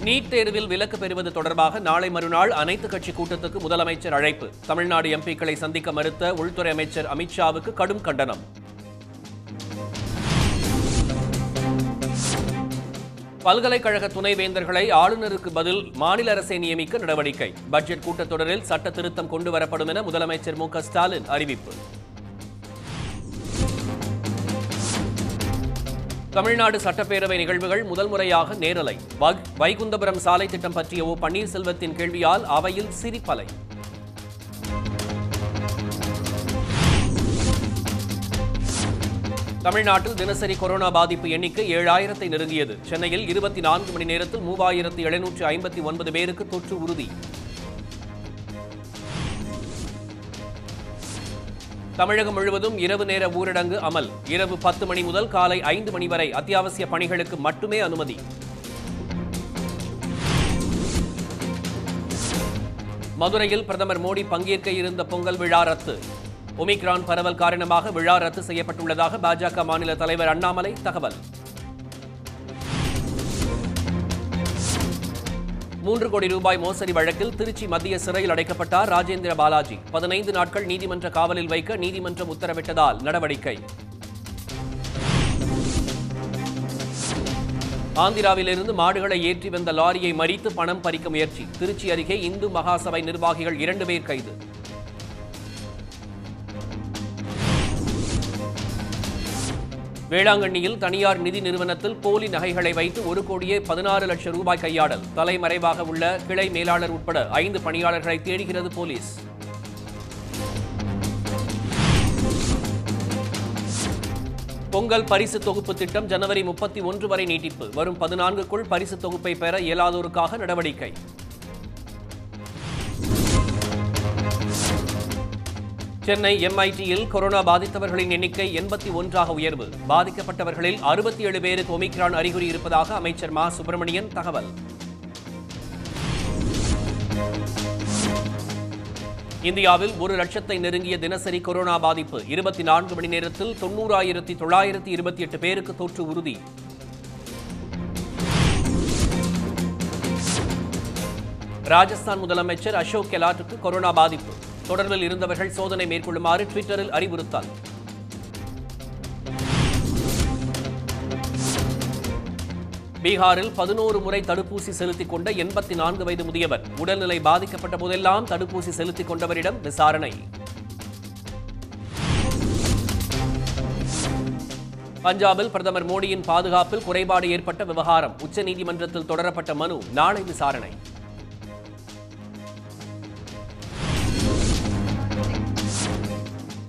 NEET தேர்வில் விலக்கு பெறுவது தொடர்பாக நாளை மறுநாள் அனைத்து கட்சி கூட்டத்துக்கு முதலமைச்சர் அழைப்பு. தமிழ்நாடு எம்பிக்களை சந்திக்க மறுத்த உள்துறை அமைச்சர் அமித்ஷாவுக்கு கடும் கண்டனம். பல்கலைக்கழக துணைவேந்தர்களை ஆளுநருக்கு பதில் மாநில அரசை நியமிக்க நடவடிக்கை. பட்ஜெட் கூட்டத்தொடரில் சட்ட திருத்தம் கொண்டுவரப்படும் என முதலமைச்சர் மு.க.ஸ்டாலின் அறிவிப்பு. தமிழ்நாடு சட்டப்பேரவை நிகழ்வுகள் முதல் முறையாக நேரலை. வைகுந்தபுரம் சாலை திட்டம் பற்றிய ஓ பன்னீர்செல்வத்தின் கேள்வியால் அவையில் சிரிப்பலை. தமிழ்நாட்டில் தினசரி கொரோனா பாதிப்பு எண்ணிக்கை 7000-ஐ நெருங்கியது. சென்னையில் 24 மணி நேரத்தில் 3759 பேருக்கு தொற்று உறுதி. தமிழகம் முழுவதும் இரவு நேர ஊரடங்கு அமல். இரவு 10 மணி முதல் காலை 5 மணி வரை அத்தியாவசிய பணிகளுக்கு மட்டுமே அனுமதி. மதுரையில் பிரதமர் மோடி பங்கேற்க இருந்த பொங்கல் விழா ரத்து. ஒமிக்ரான் பரவல் காரணமாக விழா ரத்து செய்யப்பட்டுள்ளதாக பாஜக மாநில தலைவர் அண்ணாமலை தகவல். 3 கோடி ரூபாய் மோசடி வழக்கில் திருச்சி மத்திய சிறையில் அடைக்கப்பட்டார் ராஜேந்திர பாலாஜி. 15 நாட்கள் நீதிமன்ற காவலில் வைக்க நீதிமன்றம் உத்தரவிட்டதால் நடவடிக்கை. ஆந்திராவிலிருந்து மாடுகளை ஏற்றி வந்த லாரியை மறித்து பணம் பறிக்க முயற்சி. திருச்சி அருகே இந்து மகாசபை நிர்வாகிகள் 2 பேர் கைது. வேளாங்கண்ணியில் தனியார் நிதி நிறுவனத்தில் போலி நகைகளை வைத்து 1,16,00,000 ரூபாய் கையாடல். தலைமறைவாக உள்ள கிளை மேலாளர் உட்பட 5 பணியாளர்களை தேடுகிறது போலீஸ். பொங்கல் பரிசு தொகுப்பு திட்டம் ஜனவரி 31 வரை நீட்டிப்பு. வரும் 14க்குள் பரிசு தொகுப்பை பெற இயலாதோருக்காக நடவடிக்கை. சென்னை எம்ஐடியில் கொரோனா பாதித்தவர்களின் எண்ணிக்கை 81ஆக உயர்வு. பாதிக்கப்பட்டவர்களில் 67 பேருக்கு ஒமிக்ரான் அறிகுறி இருப்பதாக அமைச்சர் மா. சுப்பிரமணியன் தகவல். இந்தியாவில் 1 லட்சத்தை நெருங்கிய தினசரி கொரோனா பாதிப்பு. 24 மணி நேரத்தில் 90,928 பேருக்கு தொற்று உறுதி. ராஜஸ்தான் முதலமைச்சர் அசோக் கெலாட்டுக்கு கொரோனா பாதிப்பு. தொடர்பில் இருந்தவர்கள் சோதனை மேற்கொள்ளுமாறு ட்விட்டரில் அறிவுறுத்தல். பீகாரில் 11 முறை தடுப்பூசி செலுத்திக் கொண்ட 84 வயது முதியவர். உடல்நிலை பாதிக்கப்பட்ட போதெல்லாம் தடுப்பூசி செலுத்திக் கொண்டவரிடம் விசாரணை. பஞ்சாபில் பிரதமர் மோடியின் பாதுகாப்பில் குறைபாடு ஏற்பட்ட விவகாரம். உச்சநீதிமன்றத்தில் தொடரப்பட்ட மனு நாளை விசாரணை.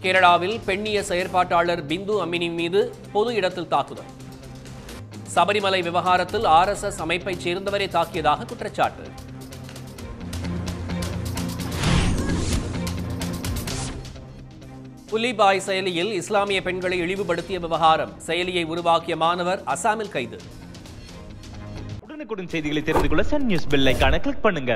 கேரளாவில் பெண்ணிய செயற்பாட்டாளர் பிந்து அம்மினி மீது பொது இடத்தில் தாக்குதல். சபரிமலை விவகாரத்தில் RSS அமைப்பைச் சேர்ந்தவரை தாக்கியதாக குற்றச்சாட்டு. புலிபாய் செயலியில் இஸ்லாமிய பெண்களை இழிவுபடுத்திய விவகாரம். செயலியை உருவாக்கிய மாணவர் அசாமில் கைது. உடனுக்குடன் செய்திகளை தெரிந்து கொள்ள சன் நியூஸ் பெல் ஐகானை கிளிக் பண்ணுங்க.